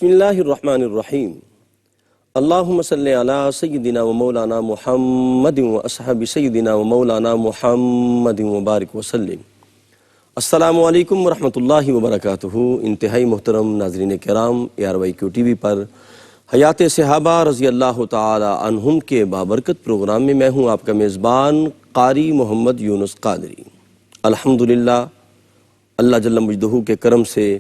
بسم اللہ الرحمن الرحیم اللہم صلی علی سیدنا و مولانا محمد و اصحاب سیدنا و مولانا محمد و بارک وسلم۔ السلام علیکم ورحمۃ اللہ وبرکاتہ۔ انتہائی محترم ناظرین کرام، ARYQ ٹی وی پر حیات صحابہ رضی اللہ تعالی عنہم کے بابرکت پروگرام میں میں ہوں آپ کا میزبان قاری محمد یونس قادری۔ الحمدللہ اللہ جل مجدہ کے کرم سے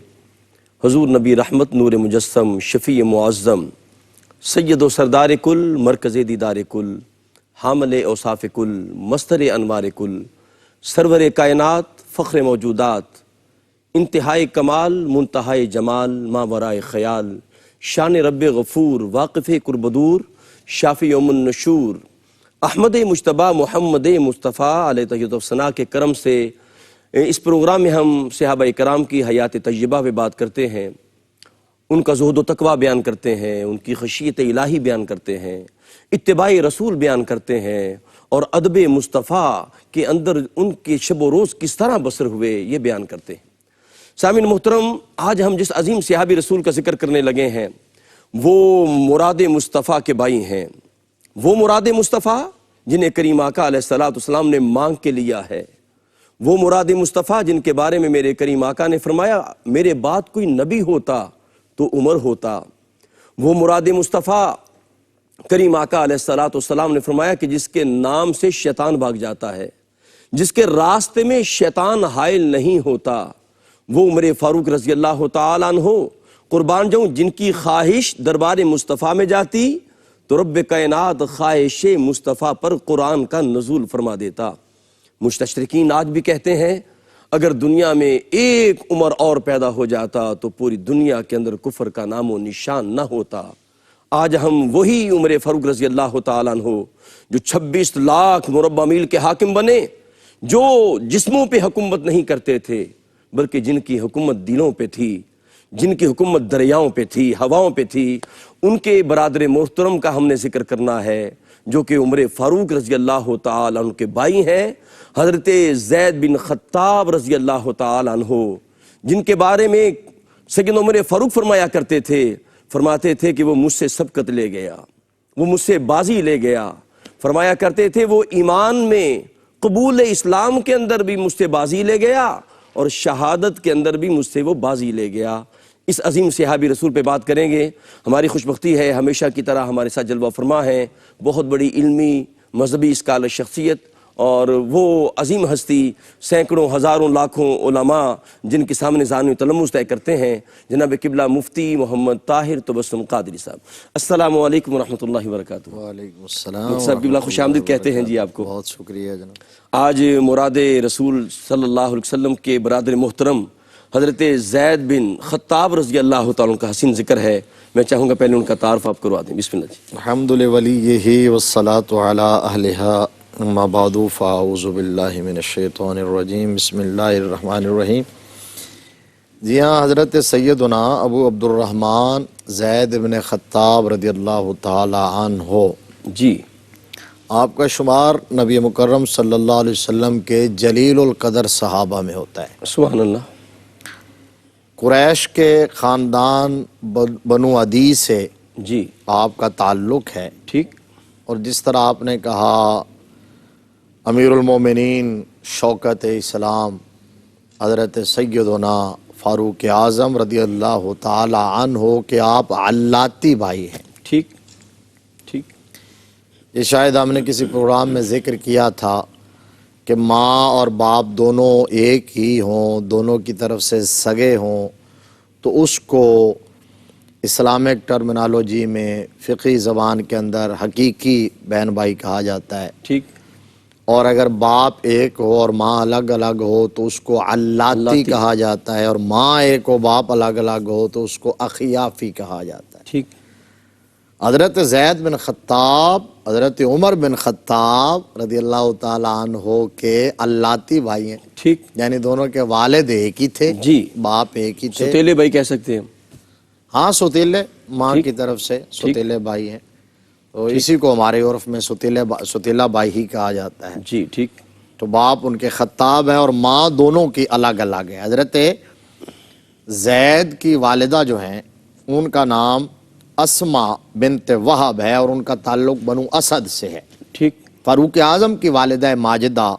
حضور نبی رحمت نور مجسم شفیع معظم سید و سردار کل مرکز دیدار کل حامل اوصاف کل مصدر انوار کل سرور کائنات فخر موجودات انتہائی کمال منتہائی جمال ماورائے خیال شان رب غفور واقف قربدور شافی یوم النشور احمد مجتبیٰ محمد مصطفیٰ علیہ تحیت و ثنا کے کرم سے اس پروگرام میں ہم صحابہ کرام کی حیات طیبہ پہ بات کرتے ہیں، ان کا زہد و تقویٰ بیان کرتے ہیں، ان کی خشیت الہی بیان کرتے ہیں، اتباع رسول بیان کرتے ہیں، اور ادب مصطفیٰ کے اندر ان کے شب و روز کس طرح بسر ہوئے یہ بیان کرتے ہیں۔ سامعین محترم، آج ہم جس عظیم صحابی رسول کا ذکر کرنے لگے ہیں وہ مراد مصطفیٰ کے بھائی ہیں، وہ مراد مصطفیٰ جنہیں کریم آقا علیہ السلام نے مانگ کے لیا ہے، وہ مراد مصطفیٰ جن کے بارے میں میرے کریم آقا نے فرمایا میرے بعد کوئی نبی ہوتا تو عمر ہوتا، وہ مراد مصطفیٰ کریم آقا علیہ السلام نے فرمایا کہ جس کے نام سے شیطان بھاگ جاتا ہے، جس کے راستے میں شیطان حائل نہیں ہوتا، وہ عمر فاروق رضی اللہ تعالیٰ عنہ قربان جاؤں جن کی خواہش دربار مصطفیٰ میں جاتی تو رب کائنات خواہش مصطفیٰ پر قرآن کا نزول فرما دیتا۔ مستشرقین آج بھی کہتے ہیں اگر دنیا میں ایک عمر اور پیدا ہو جاتا تو پوری دنیا کے اندر کفر کا نام و نشان نہ ہوتا۔ آج ہم وہی عمر فاروق رضی اللہ تعالیٰ عنہ جو 26 لاکھ مربع میل کے حاکم بنے، جو جسموں پہ حکومت نہیں کرتے تھے بلکہ جن کی حکومت دلوں پہ تھی، جن کی حکومت دریاؤں پہ تھی، ہواؤں پہ تھی، ان کے برادر محترم کا ہم نے ذکر کرنا ہے جو کہ عمر فاروق رضی اللہ تعالیٰ عنہ کے بھائی ہیں، حضرت زید بن خطاب رضی اللہ تعالیٰ عنہ، جن کے بارے میں سیدنا عمر فاروق فرمایا کرتے تھے، فرماتے تھے کہ وہ مجھ سے سبقت لے گیا، وہ مجھ سے بازی لے گیا، فرمایا کرتے تھے وہ ایمان میں قبول اسلام کے اندر بھی مجھ سے بازی لے گیا اور شہادت کے اندر بھی مجھ سے وہ بازی لے گیا۔ اس عظیم صحابی رسول پہ بات کریں گے۔ ہماری خوش بختی ہے ہمیشہ کی طرح ہمارے ساتھ جلوہ فرما ہے بہت بڑی علمی مذہبی اسکالر شخصیت اور وہ عظیم ہستی، سینکڑوں ہزاروں لاکھوں علماء جن کے سامنے ذہن و تلمس طے کرتے ہیں، جناب قبلہ مفتی محمد طاہر تبسم قادری صاحب۔ السلام علیکم ورحمۃ اللہ وبرکاتہ۔ وعلیکم السلام صاحب قبلہ خوش آمدید کہتے ہیں جی آپ کو۔ بہت شکریہ جناب۔ آج مراد رسول صلی اللہ علیہ وسلم کے برادر محترم حضرت زید بن خطاب رضی اللہ تعالیٰ کا حسین ذکر ہے، میں چاہوں گا پہلے ان کا تعارف آپ کروا دیں۔ بسم اللہ جی۔ الحمد لولیہ والصلاة علی اہلہا اما بعد فاعوذ باللہ من الشیطان الرجیم بسم اللہ الرحمن الرحیم۔ جی ہاں، حضرت سیدنا ابو عبد الرحمن زید بن خطاب رضی اللہ تعالی عنہ جی، آپ کا شمار نبی مکرم صلی اللہ علیہ وسلم کے جلیل القدر صحابہ میں ہوتا ہے۔ سبحان اللہ۔ قریش کے خاندان بنو عدی سے جی آپ کا تعلق ہے، ٹھیک، اور جس طرح آپ نے کہا امیر المومنین شوکت اسلام حضرت سیدنا فاروق اعظم رضی اللہ تعالی عنہ کہ آپ علاتی بھائی ہیں۔ ٹھیک ٹھیک، یہ شاید ہم نے کسی پروگرام میں ذکر کیا تھا کہ ماں اور باپ دونوں ایک ہی ہوں، دونوں کی طرف سے سگے ہوں تو اس کو اسلامک ٹرمنالوجی میں فقہی زبان کے اندر حقیقی بہن بھائی کہا جاتا ہے، ٹھیک، اور اگر باپ ایک ہو اور ماں الگ الگ ہو تو اس کو علاتی کہا جاتا ہے، اور ماں ایک ہو باپ الگ الگ ہو تو اس کو اخیافی کہا جاتا ہے۔ ٹھیک، حضرت زید بن خطاب حضرت عمر بن خطاب رضی اللہ تعالیٰ عنہ کے علاتی بھائی ہیں، ٹھیک، یعنی دونوں کے والد ایک ہی تھے، جی، باپ ایک ہی تھے۔ ستیلے بھائی کہہ سکتے ہیں۔ ہاں، سوتیلے ماں کی طرف سے سوتیلے بھائی ہیں، تو اسی کو ہمارے عرف میں سوتیلا بھائی ہی کہا جاتا ہے۔ جی ٹھیک، تو باپ ان کے خطاب ہیں اور ماں دونوں کی الگ الگ ہے۔ حضرت زید کی والدہ جو ہیں ان کا نام اسما بنت وہب ہے اور ان کا تعلق بنو اسد سے ہے۔ ٹھیک۔ فاروق اعظم کی والدہ ماجدہ،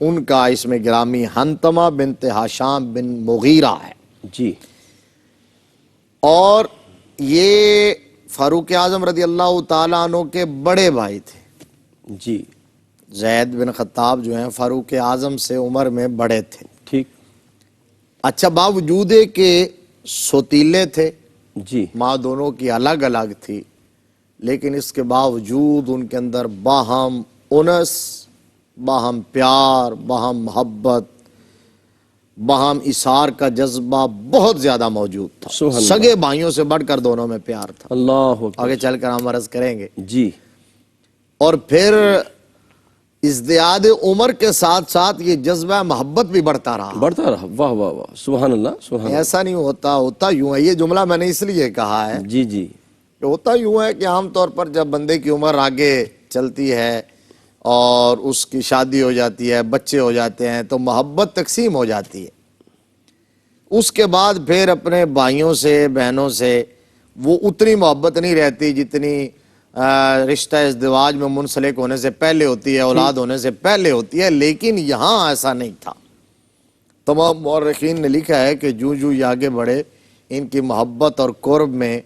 ان کا اسم گرامی حنتمہ بنت ہاشام بن مغیرہ ہے۔ جی۔ اور یہ فاروق اعظم رضی اللہ تعالیٰ عنہ کے بڑے بھائی تھے۔ جی۔ زید بن خطاب جو ہیں فاروق اعظم سے عمر میں بڑے تھے۔ ٹھیک۔ اچھا، باوجود کہ سوتیلے تھے، جی۔ ماں دونوں کی الگ الگ تھی، لیکن اس کے باوجود ان کے اندر باہم انس، باہم پیار، باہم محبت، باہم اثار کا جذبہ بہت زیادہ موجود تھا۔ سبحان اللہ۔ سگے بھائیوں سے بڑھ کر دونوں میں پیار تھا۔ اللہ اکبر۔ آگے چل کر ہم عرض کریں گے۔ جی۔ اور پھر ازدیاد عمر کے ساتھ ساتھ یہ جذبہ محبت بھی بڑھتا رہا۔ بڑھتا رہا۔ واہ واہ واہ، سبحان اللہ، سبحان اللہ۔ ایسا نہیں ہوتا یوں ہے۔ یہ جملہ میں نے اس لیے کہا ہے جی جی۔ کہ ہوتا یوں ہے کہ عام طور پر جب بندے کی عمر آگے چلتی ہے اور اس کی شادی ہو جاتی ہے، بچے ہو جاتے ہیں، تو محبت تقسیم ہو جاتی ہے۔ اس کے بعد پھر اپنے بھائیوں سے، بہنوں سے وہ اتنی محبت نہیں رہتی جتنی رشتہ ازدواج میں منسلک ہونے سے پہلے ہوتی ہے، اولاد ہونے سے پہلے ہوتی ہے، لیکن یہاں ایسا نہیں تھا۔ تمام مورخین نے لکھا ہے کہ جو یہ آگے بڑھے، ان کی محبت اور قرب میں،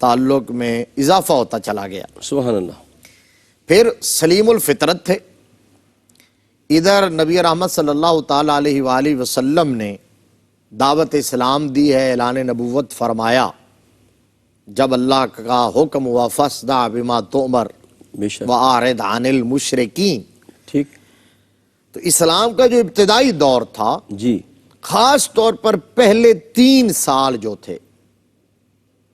تعلق میں اضافہ ہوتا چلا گیا۔ سبحان اللہ۔ پھر سلیم الفطرت تھے۔ ادھر نبی رحمت صلی اللہ تعالیٰ علیہ وآلہ وسلم نے دعوت اسلام دی ہے، اعلان نبوت فرمایا جب اللہ کا حکم ہوا فاصدع بما تؤمر بے شک۔ وأعرض عن المشرکین۔ ٹھیک۔ تو اسلام کا جو ابتدائی دور تھا، جی۔ خاص طور پر پہلے 3 سال جو تھے،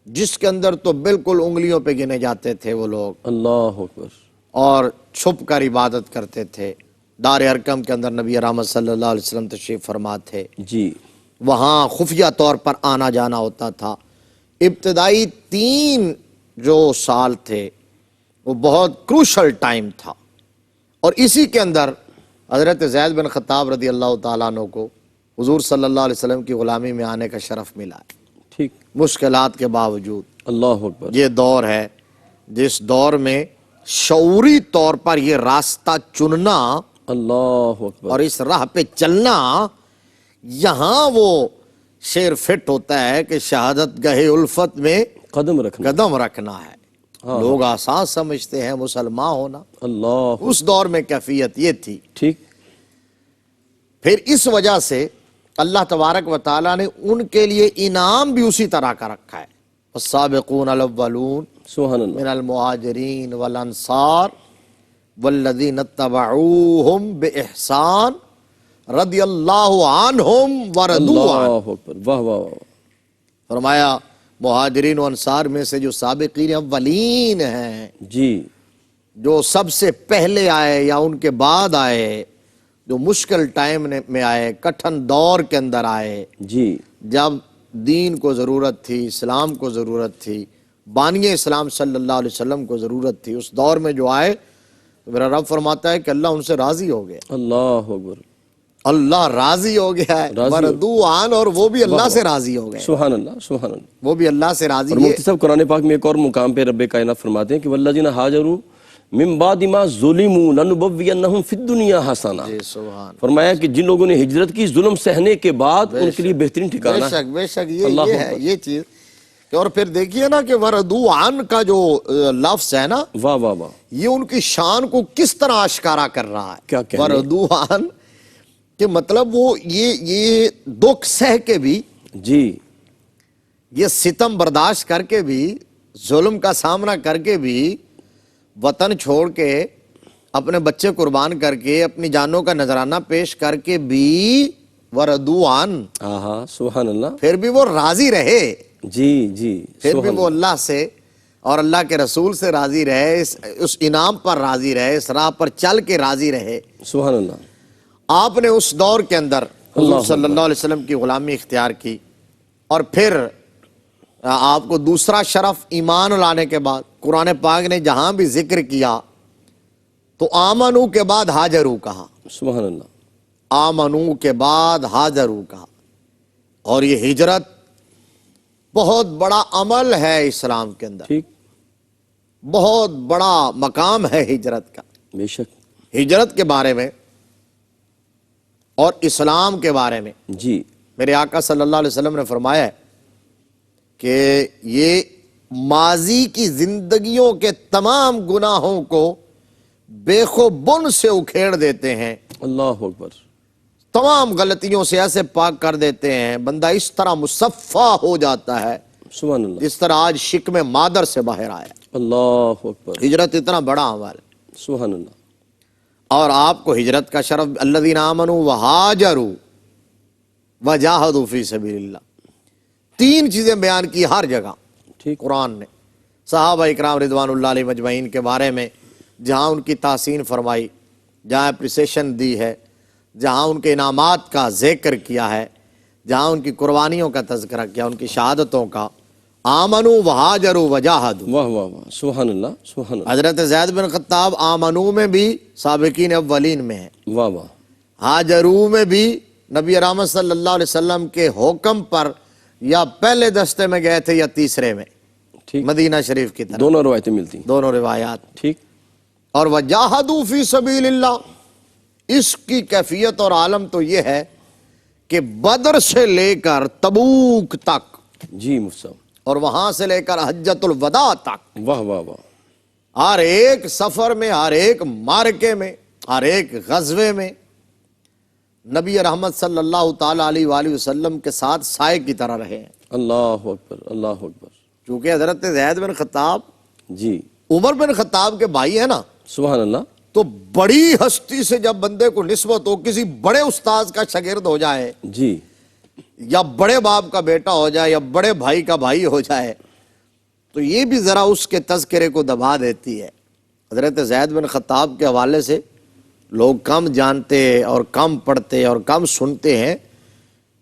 جس کے اندر تو بالکل انگلیوں پہ گنے جاتے تھے وہ لوگ، اللہ اکبر۔ اور چھپ کر عبادت کرتے تھے۔ دار ارقم کے اندر نبی رحمت صلی اللہ علیہ وسلم تشریف فرما تھے، جی۔ وہاں خفیہ طور پر آنا جانا ہوتا تھا۔ ابتدائی 3 جو سال تھے وہ بہت کروشل ٹائم تھا، اور اسی کے اندر حضرت زید بن خطاب رضی اللہ تعالیٰ عنہ کو حضور صلی اللہ علیہ وسلم کی غلامی میں آنے کا شرف ملا ہے، ٹھیک۔ مشکلات کے باوجود۔ اللہ اکبر۔ یہ دور ہے جس دور میں شعوری طور پر یہ راستہ چننا اللہ اکبر۔ اور اس راہ پہ چلنا، یہاں وہ شعر فٹ ہوتا ہے کہ شہادت گہے الفت میں قدم رکھنا۔ قدم رکھنا ہے۔ لوگ آسان سمجھتے ہیں مسلمان ہونا، اللہ۔ اس دور میں کیفیت یہ تھی۔ ٹھیک۔ پھر اس وجہ سے اللہ تبارک و تعالیٰ نے ان کے لیے انعام بھی اسی طرح کا رکھا ہے۔ والسابقون الاولون سبحان اللہ۔ من المہاجرین والانصار والذین اتبعوہم باحسان رضی اللہ عنہم ورضوا عنہ۔ اللہ اکبر۔ واہ واہ واہ۔ فرمایا مہاجرین و انصار میں سے جو سابقین اولین ہیں، جی۔ جو سب سے پہلے آئے یا ان کے بعد آئے، جو مشکل ٹائم میں آئے، کٹھن دور کے اندر آئے، جی۔ جب دین کو ضرورت تھی، اسلام کو ضرورت تھی، بانی اسلام صلی اللہ علیہ وسلم کو ضرورت تھی، اس دور میں جو آئے، تو میرا رب فرماتا ہے کہ اللہ ان سے راضی ہو گیا۔ اللہ اکبر۔ اللہ راضی ہو گیا ہے، ورضوا عنہ، اور وہ بھی اللہ سے راضی ہو گئے، سبحان اللہ، سبحان اللہ۔ وہ بھی اللہ سے راضی اور ہے۔ مفتی صاحب قرآن پاک میں ایک اور مقام پہ رب کائنات فرماتے ہیں کہ والذین ہاجروا من بعد ما ظلموا لنبوینہم فی الدنیا حسنہ۔ جی سبحان۔ فرمایا کہ جن لوگوں نے ہجرت کی ظلم سہنے کے بعد ان کے لیے بہترین ٹھکانہ بے ہے۔ شک بے شک، یہ ہے یہ چیز۔ اور پھر دیکھیے نا کہ ورضوا عنہ کا جو لفظ ہے نا، واہ واہ واہ، یہ ان کی شان کو کس طرح اشکارا کر رہا ہے۔ کیا کہنے؟ ورضوا عنہ کہ مطلب وہ یہ دکھ سہ کے بھی، جی، یہ ستم برداشت کر کے بھی، ظلم کا سامنا کر کے بھی، وطن چھوڑ کے، اپنے بچے قربان کر کے، اپنی جانوں کا نذرانہ پیش کر کے بھی ورضوا عنہ، آہا، سبحان اللہ۔ پھر بھی وہ راضی رہے، جی جی، پھر بھی وہ اللہ سے اور اللہ کے رسول سے راضی رہے، اس انعام پر راضی رہے، اس راہ پر چل کے راضی رہے۔ سبحان اللہ۔ آپ نے اس دور کے اندر حضور صلی اللہ علیہ وسلم کی غلامی اختیار کی، اور پھر آپ کو دوسرا شرف ایمان لانے کے بعد قرآن پاک نے جہاں بھی ذکر کیا تو آمنو کے بعد ہاجرو کہا، سبحان اللہ۔ آمنو کے بعد ہاجرو کہا، اور یہ ہجرت بہت بڑا عمل ہے اسلام کے اندر، ٹھیک، بہت بڑا مقام ہے ہجرت کا۔ بے شک، ہجرت کے بارے میں اور اسلام کے بارے میں جی، میرے آقا صلی اللہ علیہ وسلم نے فرمایا ہے کہ یہ ماضی کی زندگیوں کے تمام گناہوں کو بیخ و بن سے اکھیڑ دیتے ہیں، اللہ اکبر، تمام غلطیوں سے ایسے پاک کر دیتے ہیں، بندہ اس طرح مصفا ہو جاتا ہے سبحان اللہ، جس طرح آج شکم مادر سے باہر آیا۔ اللہ اکبر، ہجرت اتنا بڑا عمل ہے، سبحان اللہ، اور آپ کو ہجرت کا شرف الذین آمنوا وہاجروا وجاہدوا فی سبیل اللہ، تین چیزیں بیان کی ہر جگہ ٹھیک، قرآن نے۔ صحابہ اکرام رضوان اللہ علیہ مجمعین کے بارے میں جہاں ان کی تحسین فرمائی، جہاں اپریسیشن دی ہے، جہاں ان کے انعامات کا ذکر کیا ہے، جہاں ان کی قربانیوں کا تذکرہ کیا، ان کی شہادتوں کا۔ آمنوا وہاجروا وجاہدوا، واہ واہ واہ، سبحان اللہ، سبحان اللہ، حضرت زید بن خطاب آمنو میں بھی سابقین اولین میں ہیں، واہ واہ، ہاجرو میں بھی نبی رحمت صلی اللہ علیہ وسلم کے حکم پر یا پہلے دستے میں گئے تھے یا تیسرے میں، ٹھیک، مدینہ شریف کی طرف، دونوں روایتیں ملتی ہیں، دونوں روایات۔ ٹھیک، اور وجاہدوا فی سبیل اللہ، اس کی کیفیت اور عالم تو یہ ہے کہ بدر سے لے کر تبوک تک جی مفتی صاحب، اور وہاں سے لے کر حجۃ الوداع تک، واہ واہ واہ، ہر ایک سفر میں، ہر ایک مارکے میں، ہر ایک غزوے میں نبی رحمت صلی اللہ تعالی علیہ وآلہ وسلم کے ساتھ سائے کی طرح رہے ہیں۔ اللہ اکبر، اللہ اکبر، چونکہ حضرت زید بن خطاب جی، عمر بن خطاب کے بھائی ہیں نا، سبحان اللہ، تو بڑی ہستی سے جب بندے کو نسبت ہو، کسی بڑے استاذ کا شاگرد ہو جائے، جی، یا بڑے باپ کا بیٹا ہو جائے، یا بڑے بھائی کا بھائی ہو جائے، تو یہ بھی ذرا اس کے تذکرے کو دبا دیتی ہے۔ حضرت زید بن خطاب کے حوالے سے لوگ کم جانتے اور کم پڑھتے اور کم سنتے ہیں،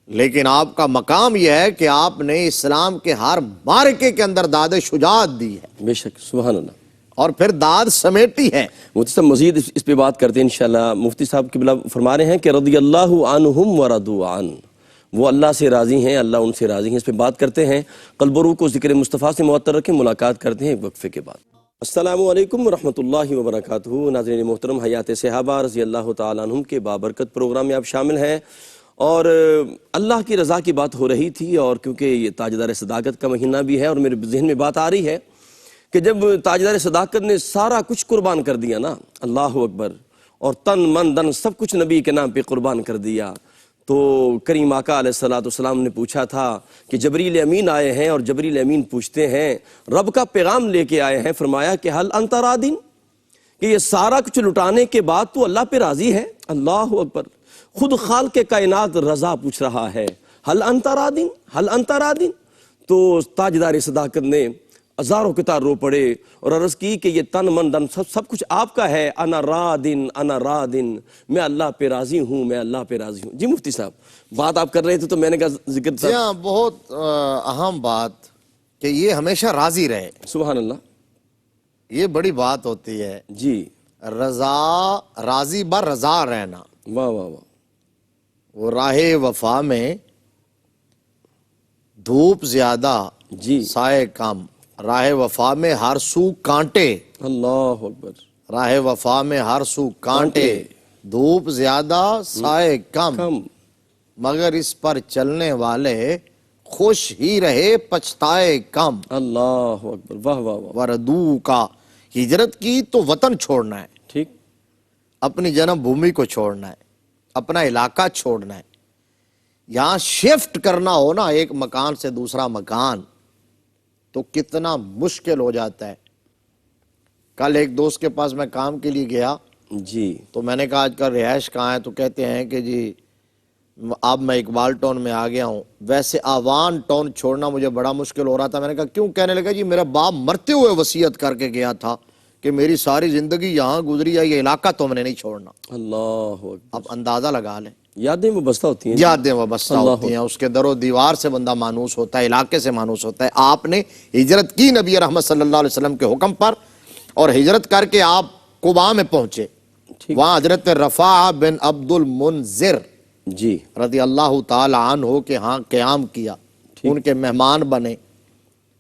لیکن آپ کا مقام یہ ہے کہ آپ نے اسلام کے ہر معرکے کے اندر داد شجاعت دی ہے، بے شک، سبحان اللہ۔ اور پھر داد سمیٹی ہے۔ مفتی صاحب مزید اس پہ بات کرتے ہیں انشاءاللہ۔ مفتی صاحب قبلہ فرما رہے ہیں کہ رضی اللہ عنہم ورضوا عنہ، وہ اللہ سے راضی ہیں، اللہ ان سے راضی ہیں، اس پہ بات کرتے ہیں۔ قلب و روح کو ذکر مصطفیٰ سے معطر رکھیں، ملاقات کرتے ہیں ایک وقفے کے بعد۔ السلام علیکم ورحمۃ اللہ وبرکاتہ۔ ناظرین محترم، حیات صحابہ رضی اللہ تعالیٰ عنہم کے بابرکت پروگرام میں آپ شامل ہیں، اور اللہ کی رضا کی بات ہو رہی تھی، اور کیونکہ یہ تاجدار صداقت کا مہینہ بھی ہے، اور میرے ذہن میں بات آ رہی ہے کہ جب تاجدار صداقت نے سارا کچھ قربان کر دیا نا، اللہ اکبر، اور تن من دن سب کچھ نبی کے نام پہ قربان کر دیا، تو کریم آقا علیہ السلام نے پوچھا تھا کہ جبریل امین آئے ہیں، اور جبریل امین پوچھتے ہیں رب کا پیغام لے کے آئے ہیں، فرمایا کہ حل انت راضٍ، کہ یہ سارا کچھ لٹانے کے بعد تو اللہ پہ راضی ہے؟ اللہ اکبر، خود خالق کائنات رضا پوچھ رہا ہے، حل انت راضٍ، حل انت راضٍ۔ تو تاجدار صداقت نے ہزاروں کتار رو پڑے اور عرض کی کہ یہ تن من دن سب کچھ آپ کا ہے، انا راضٍ، انا راضٍ، میں اللہ پہ راضی ہوں، میں اللہ پہ راضی ہوں۔ جی مفتی صاحب، بات آپ کر رہے تھے تو میں نے کہا ذکر جی ہاں، بہت اہم بات کہ یہ ہمیشہ راضی رہے، سبحان اللہ، یہ بڑی بات ہوتی ہے۔ جی، رضا، راضی بر رضا رہنا، واہ واہ واہ، وہ راہ وفا میں دھوپ زیادہ جی، سائے کم، راہ وفا میں ہر سو کانٹے، اللہ اکبر، راہ وفا میں ہر سو کانٹے، دھوپ زیادہ سائے کم، مگر اس پر چلنے والے خوش ہی رہے پچھتائے کم۔ اللہ اکبر، واہ واہ واہ، وردو کا، ہجرت کی تو وطن چھوڑنا ہے، ٹھیک، اپنی جنم بھومی کو چھوڑنا ہے، اپنا علاقہ چھوڑنا ہے، یہاں شفٹ کرنا ہو نا ایک مکان سے دوسرا مکان تو کتنا مشکل ہو جاتا ہے۔ کل ایک دوست کے پاس میں کام کے لیے گیا، جی، تو میں نے کہا آج کل رہائش کہاں ہے؟ تو کہتے ہیں کہ جی اب میں اقبال ٹاؤن میں آ گیا ہوں۔ ویسے آوان ٹاؤن چھوڑنا مجھے بڑا مشکل ہو رہا تھا۔ میں نے کہا کیوں؟ کہنے لگا جی میرا باپ مرتے ہوئے وصیت کر کے گیا تھا کہ میری ساری زندگی یہاں گزری ہے، یہ علاقہ تو میں نے نہیں چھوڑنا۔ اللہ اکبر، اب اندازہ لگا لیں، یادیں وابستہ ہوتی ہیں، یادیں وابستہ ہوتی ہیں، اس کے در و دیوار سے بندہ مانوس ہوتا ہے، علاقے سے مانوس ہوتا ہے۔ آپ نے ہجرت کی نبی رحمت صلی اللہ علیہ وسلم کے حکم پر، اور ہجرت کر کے آپ قباء میں پہنچے، وہاں حضرت رفاعہ بن عبد المنذر جی، رضی اللہ تعالی عنہ کے ہاں قیام کیا، ان کے مہمان بنے،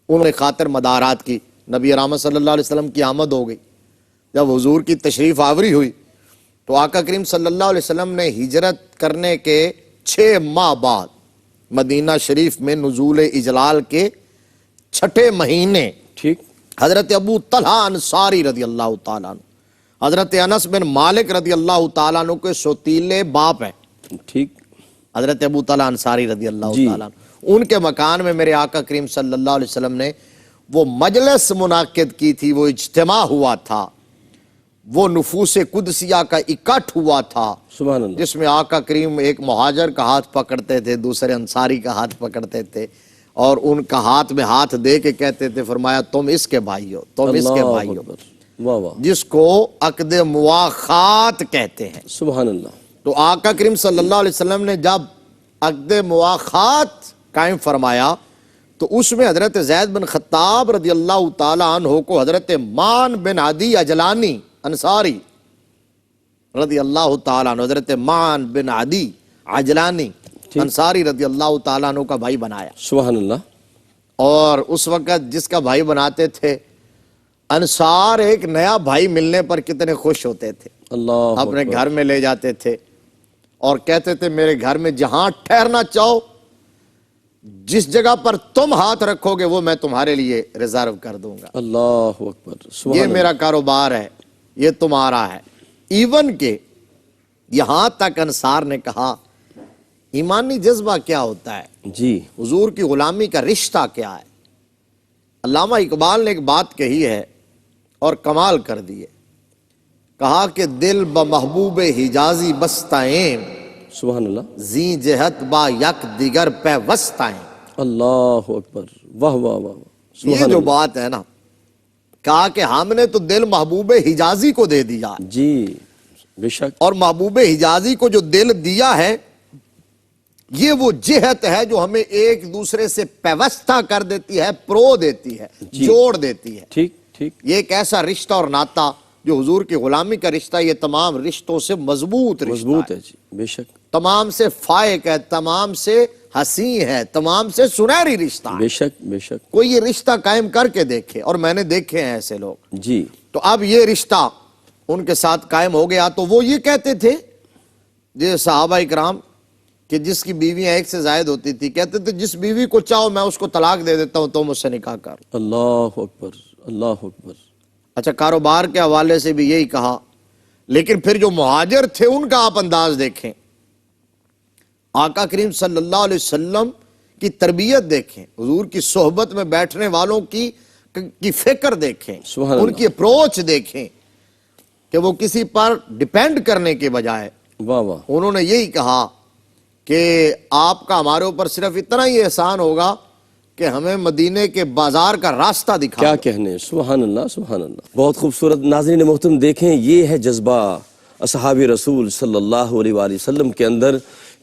انہوں نے خاطر مدارات کی. نبی رحمت صلی اللہ علیہ وسلم کی آمد ہو گئی. جب حضور کی تشریف آوری ہوئی تو آقا کریم صلی اللہ علیہ وسلم نے ہجرت کرنے کے 6 ماہ بعد مدینہ شریف میں نزول اجلال کے 6 مہینے ٹھیک. حضرت ابو طلحہ انصاری رضی اللہ تعالیٰ عنہ، حضرت انس بن مالک رضی اللہ تعالیٰ عنہ کے سوتیلے باپ ہیں. ٹھیک. حضرت ابو طلحہ انصاری رضی اللہ جی. تعالیٰ عنہ، ان کے مکان میں میرے آقا کریم صلی اللہ علیہ وسلم نے وہ مجلس منعقد کی تھی، وہ اجتماع ہوا تھا، وہ نفوس قدسیہ کا اکٹھ ہوا تھا، سبحان اللہ. جس میں آقا کریم ایک مہاجر کا ہاتھ پکڑتے تھے، دوسرے انصاری کا ہاتھ پکڑتے تھے اور ان کا ہاتھ میں ہاتھ دے کے کہتے تھے، فرمایا تم اس کے بھائی ہو، تم اس کے اللہ بھائی ہو، اکبر. واہ واہ. جس کو عقد مواخات کہتے ہیں. سبحان اللہ. تو آقا کریم صلی اللہ علیہ وسلم نے جب عقد مواخات قائم فرمایا تو اس میں حضرت زید بن خطاب رضی اللہ تعالیٰ عنہ کو حضرت مان بن عدی اجلانی انصاری رضی اللہ تعالیٰ عنہ، حضرت مان بن عدی عجلانی انصاری رضی اللہ تعالیٰ عنہ کا بھائی بنایا. سبحان اللہ. اور اس وقت جس کا بھائی بناتے تھے، انصار ایک نیا بھائی ملنے پر کتنے خوش ہوتے تھے، اللہ اپنے اکبر. گھر میں لے جاتے تھے اور کہتے تھے میرے گھر میں جہاں ٹھہرنا چاہو، جس جگہ پر تم ہاتھ رکھو گے وہ میں تمہارے لیے ریزرو کر دوں گا. اللہ اکبر. سبحان یہ اللہ. میرا کاروبار ہے، یہ تمہارا ہے. ایون کہ یہاں تک انصار نے کہا ایمانی جذبہ کیا ہوتا ہے، جی. حضور کی غلامی کا رشتہ کیا ہے. علامہ اقبال نے ایک بات کہی ہے اور کمال کر دی ہے. کہا کہ دل بمحبوب حجازی بستائیں، سبحان اللہ. زی جہت با یک دیگر پیوستائیں. اللہ اکبر. واہ واہ واہ. یہ سبحان جو اللہ. بات ہے نا، کہا کہ ہم نے تو دل محبوب حجازی کو دے دیا، جی بے شک. اور محبوب حجازی کو جو دل دیا ہے یہ وہ جہت ہے جو ہمیں ایک دوسرے سے پیوستہ کر دیتی ہے، پرو دیتی ہے، جی. جوڑ دیتی ہے. ٹھیک ٹھیک. یہ ایک ایسا رشتہ اور ناتا جو حضور کی غلامی کا رشتہ، یہ تمام رشتوں سے مضبوط رشتہ مضبوط ہے، ہے. جی بے شک. تمام سے فائق ہے، تمام سے حسین ہے، تمام سے سنہری رشتہ ہے. بے شک بے شک. کوئی یہ رشتہ قائم کر کے دیکھے، اور میں نے دیکھے ہیں ایسے لوگ. جی. تو اب یہ رشتہ ان کے ساتھ قائم ہو گیا. تو وہ یہ کہتے تھے جو صحابہ اکرام کہ جس کی بیویاں ایک سے زائد ہوتی تھی، کہتے تھے جس بیوی کو چاہو میں اس کو طلاق دے دیتا ہوں، تو مجھ سے نکاح کر. اللہ اکبر. اللہ اکبر. اچھا، کاروبار کے حوالے سے بھی یہی کہا. لیکن پھر جو مہاجر تھے ان کا آپ انداز دیکھیں، آقا کریم صلی اللہ علیہ وسلم کی تربیت دیکھیں، حضور کی صحبت میں بیٹھنے والوں کی فکر دیکھیں، سبحان ان اللہ. کی اپروچ دیکھیں کہ وہ کسی پر ڈیپینڈ کرنے کے بجائے واہ واہ. انہوں نے یہی کہا کہ آپ کا ہمارے اوپر صرف اتنا ہی احسان ہوگا کہ ہمیں مدینے کے بازار کا راستہ دکھا کیا دو. کہنے. سبحان اللہ سبحان اللہ. بہت خوبصورت. ناظرین محترم دیکھیں، یہ ہے جذبہ اصحاب رسول صلی اللہ علیہ وآلہ وسلم کے اندر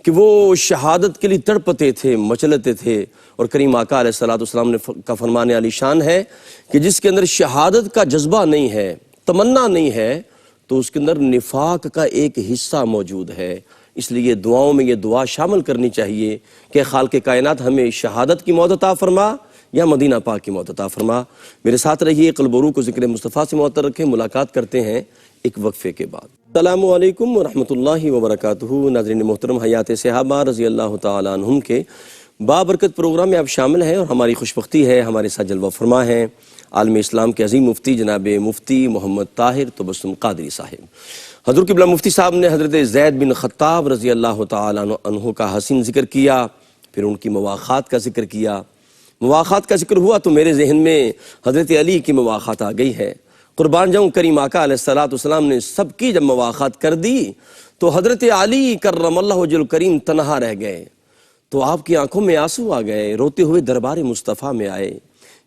کہ وہ شہادت کے لیے تڑپتے تھے، مچلتے تھے. اور کریم آقا علیہ السلام نے کا فرمان علی شان ہے کہ جس کے اندر شہادت کا جذبہ نہیں ہے، تمنا نہیں ہے، تو اس کے اندر نفاق کا ایک حصہ موجود ہے. اس لیے دعاؤں میں یہ دعا شامل کرنی چاہیے کہ خالق کائنات ہمیں شہادت کی موت عطا فرما یا مدینہ پاک کی موت عطا فرما. میرے ساتھ رہیے، قلب و روح کو ذکر مصطفیٰ سے معطر رکھیں. ملاقات کرتے ہیں ایک وقفے کے بعد. السلام علیکم ورحمۃ اللہ وبرکاتہ. ناظرین محترم، حیات صحابہ رضی اللہ تعالیٰ عنہم کے بابرکت پروگرام میں آپ شامل ہیں، اور ہماری خوشبختی ہے ہمارے ساتھ جلوہ فرما ہیں عالم اسلام کے عظیم مفتی جناب مفتی محمد طاہر تبسم قادری صاحب. حضور قبلہ مفتی صاحب نے حضرت زید بن خطاب رضی اللہ تعالیٰ عنہ کا حسین ذکر کیا، پھر ان کی مواخات کا ذکر کیا. مواخات کا ذکر ہوا تو میرے ذہن میں حضرت علی کی مواخات آ گئی ہے. قربان جاؤں، کریم آقا علیہ السلام نے سب کی جب مواخات کر دی تو حضرت علی کرم اللہ وجہ الکریم تنہا رہ گئے. تو آپ کی آنکھوں میں آنسو آ گئے، روتے ہوئے دربار مصطفیٰ میں آئے.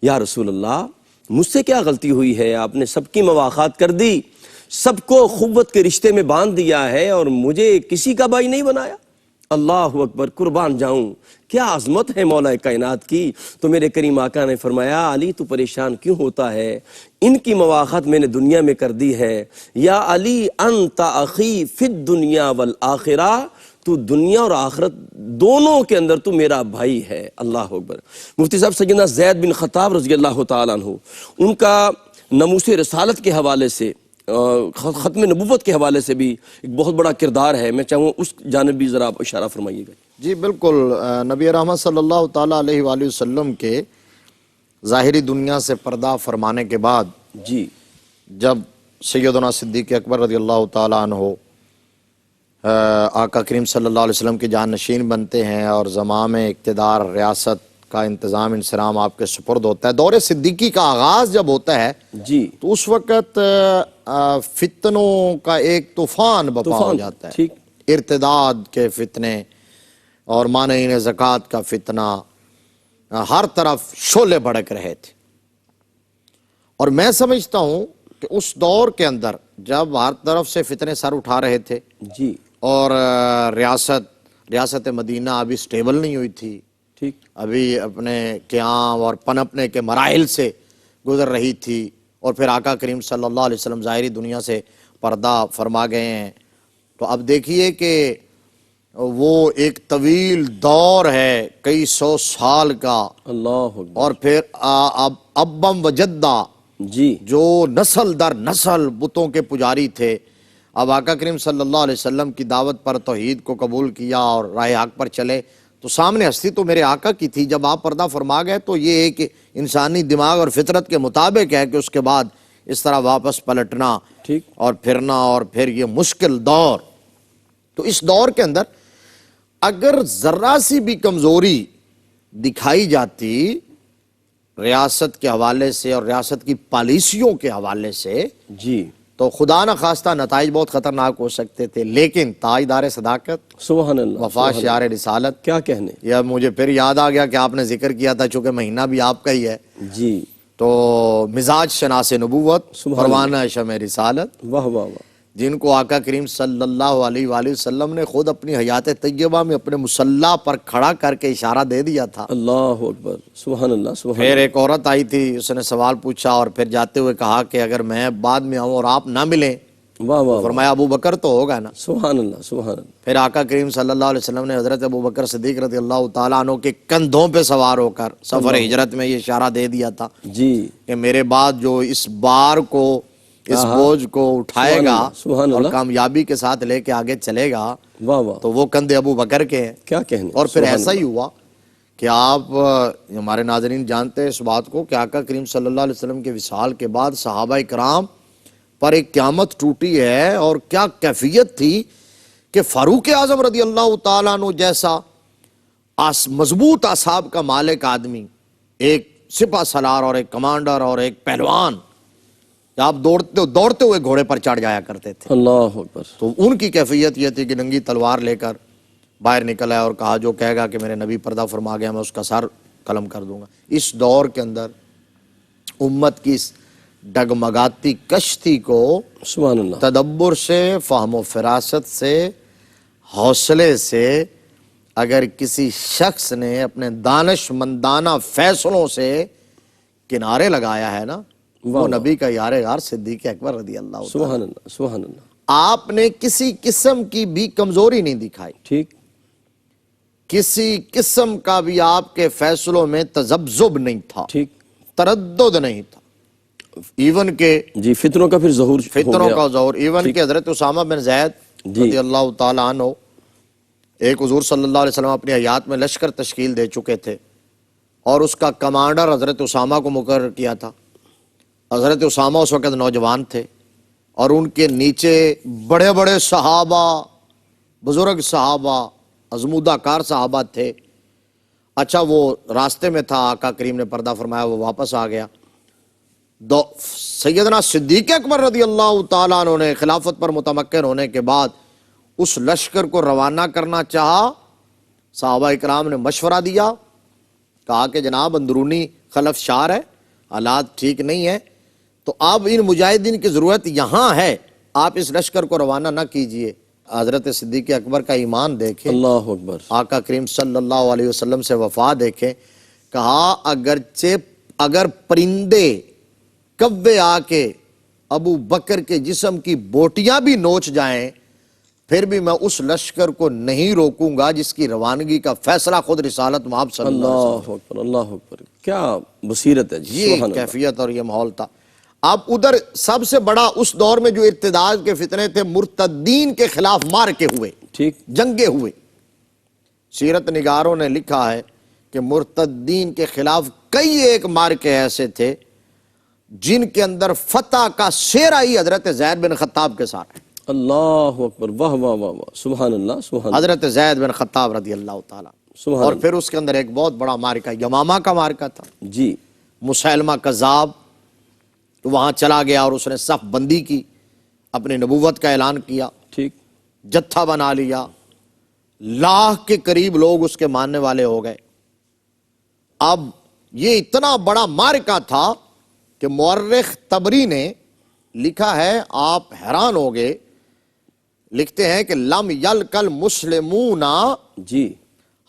یا رسول اللہ، مجھ سے کیا غلطی ہوئی ہے؟ آپ نے سب کی مواخات کر دی، سب کو قوت کے رشتے میں باندھ دیا ہے، اور مجھے کسی کا بھائی نہیں بنایا. اللہ اکبر. قربان جاؤں، کیا عظمت ہے مولا کائنات کی. تو میرے کریم آقا نے فرمایا، علی تو پریشان کیوں ہوتا ہے؟ ان کی مواخات میں نے دنیا میں کر دی ہے. یا علی انت اخی فی الدنیا والآخرہ، تو دنیا اور آخرت دونوں کے اندر تو میرا بھائی ہے۔ اللہ اکبر۔ مفتی صاحب سیدنا زید بن خطاب رضی اللہ تعالیٰ عنہ، ان کا ناموس رسالت کے حوالے سے، ختم نبوت کے حوالے سے بھی ایک بہت بڑا کردار ہے، میں چاہوں اس جانب بھی ذرا آپ اشارہ فرمائیے گا۔ جی بالکل، نبی رحمت صلی اللہ تعالیٰ علیہ وآلہ وسلم کے ظاہری دنیا سے پردہ فرمانے کے بعد جی جب سیدنا صدیق اکبر رضی اللہ تعالیٰ عنہ آقا کریم صلی اللہ علیہ وسلم کے جانشین بنتے ہیں اور زمام اقتدار ریاست کا انتظام انصرام آپ کے سپرد ہوتا ہے، دور صدیقی کا آغاز جب ہوتا ہے جی تو اس وقت فتنوں کا ایک طوفان بپا ہو جاتا ہے، ٹھیک، ارتداد کے فتنے اور مانعین زکوٰۃ کا فتنہ، ہر طرف شعلے بھڑک رہے تھے۔ اور میں سمجھتا ہوں کہ اس دور کے اندر جب ہر طرف سے فتنے سر اٹھا رہے تھے جی اور ریاست مدینہ ابھی سٹیبل نہیں ہوئی تھی، ٹھیک، ابھی اپنے قیام اور پنپنے کے مراحل سے گزر رہی تھی، اور پھر آقا کریم صلی اللہ علیہ وسلم ظاہری دنیا سے پردہ فرما گئے ہیں، تو اب دیکھیے کہ وہ ایک طویل دور ہے، کئی سو سال کا، اللہ اکبر، اور پھر ابم و جدہ جی جو نسل در نسل بتوں کے پجاری تھے، اب آقا کریم صلی اللہ علیہ وسلم کی دعوت پر توحید کو قبول کیا اور راہ حق پر چلے، تو سامنے ہستی تو میرے آقا کی تھی۔ جب آپ پردہ فرما گئے تو یہ ایک انسانی دماغ اور فطرت کے مطابق ہے کہ اس کے بعد اس طرح واپس پلٹنا ٹھیک، اور پھرنا، اور پھر یہ مشکل دور۔ تو اس دور کے اندر اگر ذرا سی بھی کمزوری دکھائی جاتی ریاست کے حوالے سے اور ریاست کی پالیسیوں کے حوالے سے، جی تو خدا نخواستہ نتائج بہت خطرناک ہو سکتے تھے، لیکن تاجدار صداقت، سبحان اللہ، وفا شعار رسالت، کیا کہنے، یا مجھے پھر یاد آ گیا کہ آپ نے ذکر کیا تھا چونکہ مہینہ بھی آپ کا ہی ہے، جی تو مزاج شناس نبوت، سبحان پروانہ شمع رسالت، واہ واہ واہ، جن کو آقا کریم صلی اللہ علیہ وآلہ وسلم نے خود اپنی حیات طیبہ میں اپنے مصلی پر کھڑا کر کے اشارہ دے دیا تھا۔ اللہ اکبر، سبحان اللہ، سبحان پھر ایک عورت آئی تھی، اس نے سوال پوچھا اور پھر جاتے ہوئے کہا کہ اگر میں بعد میں آؤں اور آپ نہ ملیں، اللہ، واہ واہ، فرمایا ابو بکر تو ہوگا نا۔ سبحان اللہ، سبحان اللہ، پھر آقا کریم صلی اللہ علیہ وسلم نے حضرت ابو بکر صدیق رضی اللہ تعالیٰ عنہ کے کندھوں پہ سوار ہو کر سفر ہجرت میں یہ اشارہ دے دیا تھا جی کہ میرے بعد جو اس بار کو، اس بوجھ کو اٹھائے گا سبحان اور اللہ، کامیابی کے ساتھ لے کے آگے چلے گا، واہ واہ، تو وہ کندھے ابو بکر کے ہیں۔ کیا کہنے، اور پھر سبحان ایسا ہی ہوا کہ آپ ہمارے ناظرین جانتے ہیں اس بات کو کہ آقا کریم صلی اللہ علیہ وسلم کے وصال کے بعد صحابہ کرام پر ایک قیامت ٹوٹی ہے، اور کیا کیفیت تھی کہ فاروق اعظم رضی اللہ تعالیٰ عنہ جیسا مضبوط اعصاب کا مالک آدمی، ایک سپہ سالار اور ایک کمانڈر اور ایک پہلوان، آپ دوڑتے ہوئے گھوڑے پر چڑھ جایا کرتے تھے، اللہ اکبر، تو ان کی کیفیت یہ تھی کہ ننگی تلوار لے کر باہر نکل آیا اور کہا جو کہے گا کہ میرے نبی پردہ فرما گیا میں اس کا سر قلم کر دوں گا۔ اس دور کے اندر امت کی اس ڈگمگاتی کشتی کو سبحان اللہ، تدبر سے، فہم و فراست سے، حوصلے سے اگر کسی شخص نے اپنے دانش مندانہ فیصلوں سے کنارے لگایا ہے نا، وہ نبی کا یار غار صدیق اکبر رضی اللہ عنہ۔ سبحان اللہ، سبحان اللہ، آپ نے کسی قسم کی بھی کمزوری نہیں دکھائی، ٹھیک، کسی قسم کا بھی آپ کے فیصلوں میں تذبذب نہیں تھا، ٹھیک، تردد نہیں تھا، ایون کہ جی فتنوں کا پھر ظہور ہو فتنوں گیا، کا ظہور، ایون کہ حضرت اسامہ بن زید رضی اللہ تعالیٰ عنہ ایک حضور صلی اللہ علیہ وسلم اپنی حیات میں لشکر تشکیل دے چکے تھے اور اس کا کمانڈر حضرت اسامہ کو مقرر کیا تھا۔ حضرت اسامہ اس وقت نوجوان تھے اور ان کے نیچے بڑے بڑے صحابہ، بزرگ صحابہ، ازمودہ کار صحابہ تھے۔ اچھا وہ راستے میں تھا، آقا کریم نے پردہ فرمایا، وہ واپس آ گیا۔ سیدنا صدیق اکبر رضی اللہ تعالیٰ عنہ نے خلافت پر متمکن ہونے کے بعد اس لشکر کو روانہ کرنا چاہا، صحابہ اکرام نے مشورہ دیا، کہا کہ جناب اندرونی خلف شار ہے، حالات ٹھیک نہیں ہے، تو اب ان مجاہدین کی ضرورت یہاں ہے، آپ اس لشکر کو روانہ نہ کیجئے۔ حضرت صدیق اکبر کا ایمان دیکھیں، اللہ اکبر، آقا کریم صلی اللہ علیہ وسلم سے وفا دیکھیں، کہا اگر پرندے کوے آ کے ابو بکر کے جسم کی بوٹیاں بھی نوچ جائیں پھر بھی میں اس لشکر کو نہیں روکوں گا جس کی روانگی کا فیصلہ خود رسالت مآب صلی اللہ علیہ وسلم۔ اللہ اکبر، اللہ اکبر، کیا بصیرت ہے جی، یہ سبحان اللہ۔ کیفیت اور یہ ماحول تھا۔ اب ادھر سب سے بڑا اس دور میں جو ارتداد کے فتنے تھے، مرتدین کے خلاف مارکے ہوئے، ٹھیک، جنگیں ہوئے۔ سیرت نگاروں نے لکھا ہے کہ مرتدین کے خلاف کئی ایک مارکے ایسے تھے جن کے اندر فتح کا سہرا ہی حضرت زید بن خطاب کے ساتھ ہے۔ اللہ اکبر، واہ واہ واہ واہ، سبحان اللہ، سبحان اللہ، حضرت زید بن خطاب رضی اللہ تعالیٰ۔ سبحان اور اللہ، پھر اس کے اندر ایک بہت بڑا مارکہ یمامہ کا مارکہ تھا۔ جی، مسیلمہ کذاب وہاں چلا گیا اور اس نے صف بندی کی، اپنی نبوت کا اعلان کیا، ٹھیک، جتھا بنا لیا، لاکھ کے قریب لوگ اس کے ماننے والے ہو گئے۔ اب یہ اتنا بڑا مارکہ تھا کہ مورخ طبری نے لکھا ہے، آپ حیران ہو گئے، لکھتے ہیں کہ لم یلقل مسلمون جی،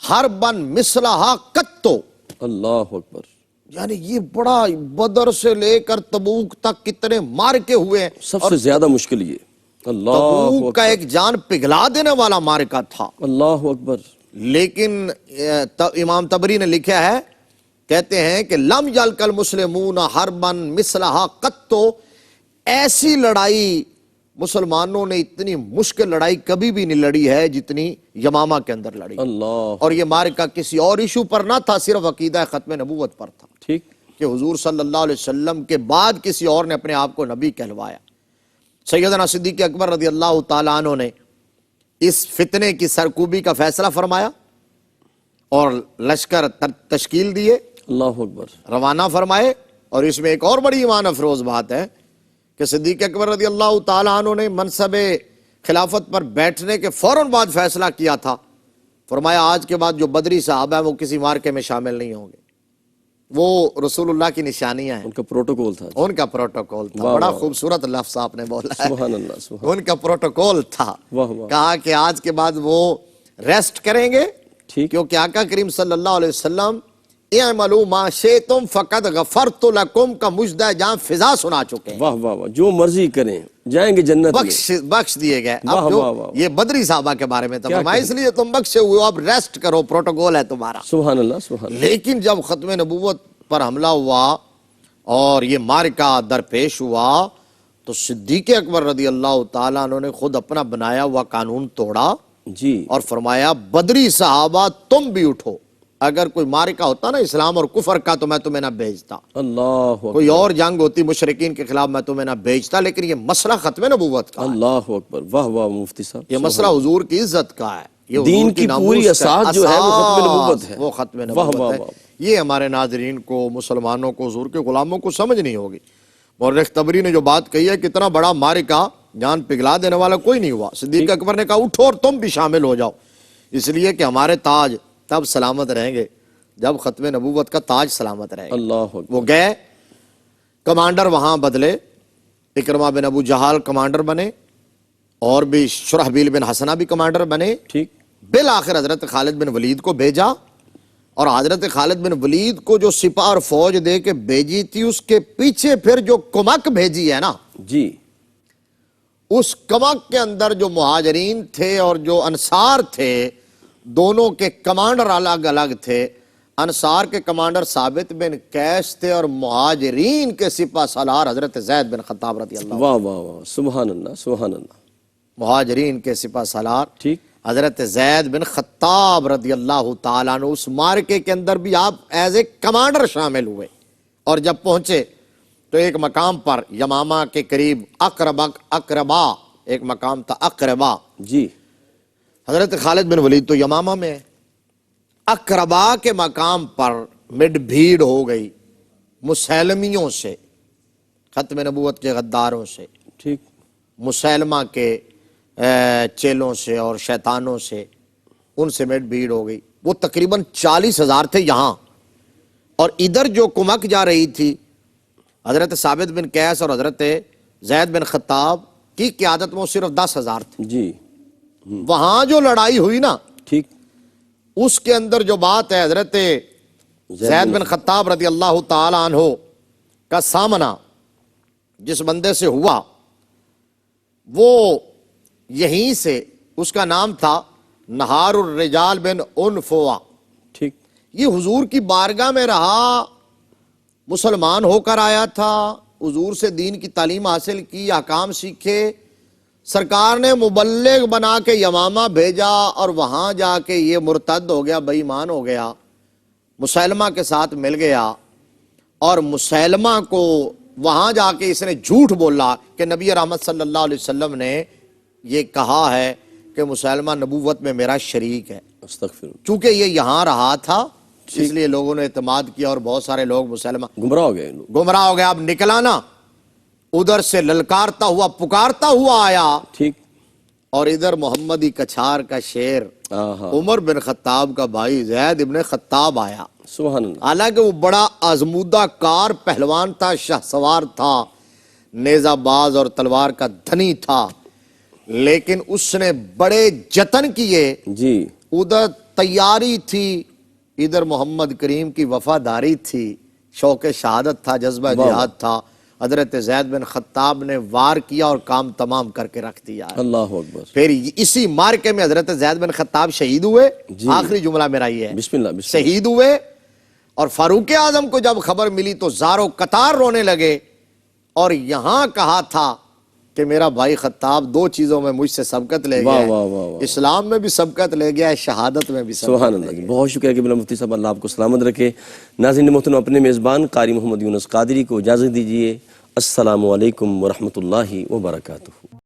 حربن مثلہا قطو، اللہ اکبر، یعنی یہ بڑا بدر سے لے کر تبوک تک کتنے مارکے ہوئے ہیں، سب سے زیادہ مشکل یہ، اللہ تبوک کا اکبر، ایک جان پگھلا دینے والا مارکہ تھا۔ اللہ اکبر، لیکن امام طبری نے لکھا ہے، کہتے ہیں کہ لم یلقل مسلمون حربن مثلہا قطو، ایسی لڑائی مسلمانوں نے اتنی مشکل لڑائی کبھی بھی نہیں لڑی ہے جتنی یمامہ کے اندر لڑی۔ اللہ، اور یہ مارکہ کسی اور ایشو پر نہ تھا، صرف عقیدہ ختم نبوت پر تھا ٹھیک، کہ حضور صلی اللہ علیہ وسلم کے بعد کسی اور نے اپنے آپ کو نبی کہلوایا۔ سیدنا صدیق اکبر رضی اللہ تعالیٰ عنہ نے اس فتنے کی سرکوبی کا فیصلہ فرمایا اور لشکر تشکیل دیے، اللہ اکبر، روانہ فرمائے۔ اور اس میں ایک اور بڑی ایمان افروز بات ہے کہ صدیق اکبر رضی اللہ تعالیٰ عنہ نے منصب خلافت پر بیٹھنے کے فوراً بعد فیصلہ کیا تھا، فرمایا آج کے بعد جو بدری صحابہ ہیں وہ کسی مارکے میں شامل نہیں ہوں گے، وہ رسول اللہ کی نشانیاں ہیں، ان کا پروٹوکول تھا، ان کا پروٹوکول تھا۔ واہ بڑا واہ، خوبصورت لفظ آپ نے بولا ہے، سبحان اللہ، سبحان ان کا پروٹوکول تھا۔ واہ واہ، کہا کہ آج کے بعد وہ ریسٹ کریں گے، ٹھیک، کیونکہ آقا کریم صلی اللہ علیہ وسلم اعملوا ما شئتم فقد غفرت لکم کا مجدہ جہاں فضا سنا چکے ہیں، واہ واہ واہ، جو مرضی کریں جائیں گے جنت میں، بخش دیے گئے۔ واہ اب جو واہ واہ، یہ بدری صحابہ کے بارے میں تھا، کیا فرمایا اس لیے تم بخشے ہوئے ہو، اب ریسٹ کرو، پروٹوکول ہے تمہارا۔ سبحان اللہ، سبحان اللہ، لیکن جب ختم نبوت پر حملہ ہوا اور یہ مارکہ درپیش ہوا تو صدیق اکبر رضی اللہ تعالیٰ عنہ نے خود اپنا بنایا ہوا قانون توڑا جی، اور فرمایا بدری صحابہ تم بھی اٹھو، اگر کوئی مارکہ ہوتا نا اسلام اور کفر کا تو میں تمہیں نہ بھیجتا، اللہ اکبر، کوئی اور جنگ ہوتی مشرکین کے خلاف میں تمہیں نہ بھیجتا، لیکن یہ مسئلہ ختم نبوت کا ہے، اللہ اکبر، واہ واہ مفتی صاحب، یہ مسئلہ حضور کی عزت کا ہے، یہ حضور دین کی ناموس پوری کا اساس جو ہے وہ ختم نبوت ہے، وہ ختم واہ نبوت واہ ہے۔ واہ، یہ ہمارے ناظرین کو، مسلمانوں کو، حضور کے غلاموں کو سمجھ نہیں ہوگی۔ مورخ طبری نے جو بات کہی ہے کہ اتنا بڑا مارکہ جان پگھلا دینے والا کوئی نہیں ہوا، صدیق اکبر نے کہا اٹھو اور تم بھی شامل ہو جاؤ، اس لیے کہ ہمارے تاج تب سلامت رہیں گے جب ختم نبوت کا تاج سلامت رہے گا۔ اللہ اکبر، وہ گئے، کمانڈر وہاں بدلے، اکرمہ بن ابو جہال کمانڈر بنے اور بھی شرحبیل بن حسنہ بھی کمانڈر بنے۔ ٹھیک، بالآخر حضرت خالد بن ولید کو بھیجا، اور حضرت خالد بن ولید کو جو سپاہ اور فوج دے کے بھیجی تھی اس کے پیچھے پھر جو کمک بھیجی ہے نا، جی، اس کمک کے اندر جو مہاجرین تھے اور جو انصار تھے، دونوں کے کمانڈر الگ الگ تھے۔ انصار کے کمانڈر ثابت بن قیس تھے اور مہاجرین کے سپہ سالار حضرت زید بن خطاب رضی اللہ عنہ۔ واہ واہ واہ، سبحان اللہ، سبحان اللہ، مہاجرین کے سپہ سالار ٹھیک، حضرت زید بن خطاب رضی اللہ تعالیٰ عنہ، اس مارکے کے اندر بھی آپ ایز اے کمانڈر شامل ہوئے، اور جب پہنچے تو ایک مقام پر یمامہ کے قریب اقربا ایک مقام تھا، اقربا، جی، حضرت خالد بن ولید تو یمامہ میں ہے، اقربا کے مقام پر مڈ بھیڑ ہو گئی مسیلمیوں سے، ختم نبوت کے غداروں سے، ٹھیک، مسیلمہ کے چیلوں سے اور شیطانوں سے، ان سے مڈ بھیڑ ہو گئی۔ وہ تقریباً 40,000 تھے یہاں، اور ادھر جو کمک جا رہی تھی حضرت ثابت بن قیس اور حضرت زید بن خطاب کی قیادت میں وہ صرف 10,000 تھے۔ جی، وہاں جو لڑائی ہوئی نا، ٹھیک، اس کے اندر جو بات ہے، حضرت زید بن خطاب رضی اللہ تعالی عنہ کا سامنا جس بندے سے ہوا، وہ یہیں سے اس کا نام تھا نہار الرجال بن انفوا. ٹھیک. یہ حضور کی بارگاہ میں رہا، مسلمان ہو کر آیا تھا، حضور سے دین کی تعلیم حاصل کی، احکام سیکھے. سرکار نے مبلغ بنا کے یمامہ بھیجا اور وہاں جا کے یہ مرتد ہو گیا، بے ایمان ہو گیا، مسیلمہ کے ساتھ مل گیا. اور مسیلمہ کو وہاں جا کے اس نے جھوٹ بولا کہ نبی رحمت صلی اللہ علیہ وسلم نے یہ کہا ہے کہ مسیلمہ نبوت میں میرا شریک ہے. استغفر اللہ. چونکہ یہ یہاں رہا تھا اس لیے لوگوں نے اعتماد کیا اور بہت سارے لوگ مسلمہ گمراہ ہو گئے لوگ. گمراہ ہو گیا. اب نکلا نا، ادھر سے للکارتا ہوا پکارتا ہوا آیا، ٹھیک. اور ادھر محمدی کچھار کا شیر آہا. عمر بن خطاب کا بھائی زید ابن خطاب آیا. سبحان اللہ. حالانکہ وہ بڑا آزمودہ کار پہلوان تھا، شاہ سوار تھا، نیزہ باز اور تلوار کا دھنی تھا، لیکن اس نے بڑے جتن کیے. جی. ادھر تیاری تھی، ادھر محمد کریم کی وفاداری تھی، شوق شہادت تھا، جذبہ جہاد تھا. حضرت زید بن خطاب نے وار کیا اور کام تمام کر کے رکھ دیا. اللہ اکبر. پھر اسی مارکے میں حضرت زید بن خطاب شہید ہوئے. جی. آخری جملہ میرا یہ ہے، بسم اللہ. بسم اللہ. شہید ہوئے. اور فاروق اعظم کو جب خبر ملی تو زاروں قطار رونے لگے، اور یہاں کہا تھا کہ میرا بھائی خطاب دو چیزوں میں مجھ سے سبقت لے گیا واہ ہے، واہ واہ واہ. اسلام میں بھی سبقت لے گیا ہے، شہادت میں بھی سبقت سبحان لے اللہ. گیا ہے. بہت شکریہ قبلہ مفتی صاحب، اللہ آپ کو سلامت رکھے. ناظرین محترم، اپنے میزبان قاری محمد یونس قادری کو اجازت دیجیے. السلام علیکم ورحمۃ اللہ وبرکاتہ.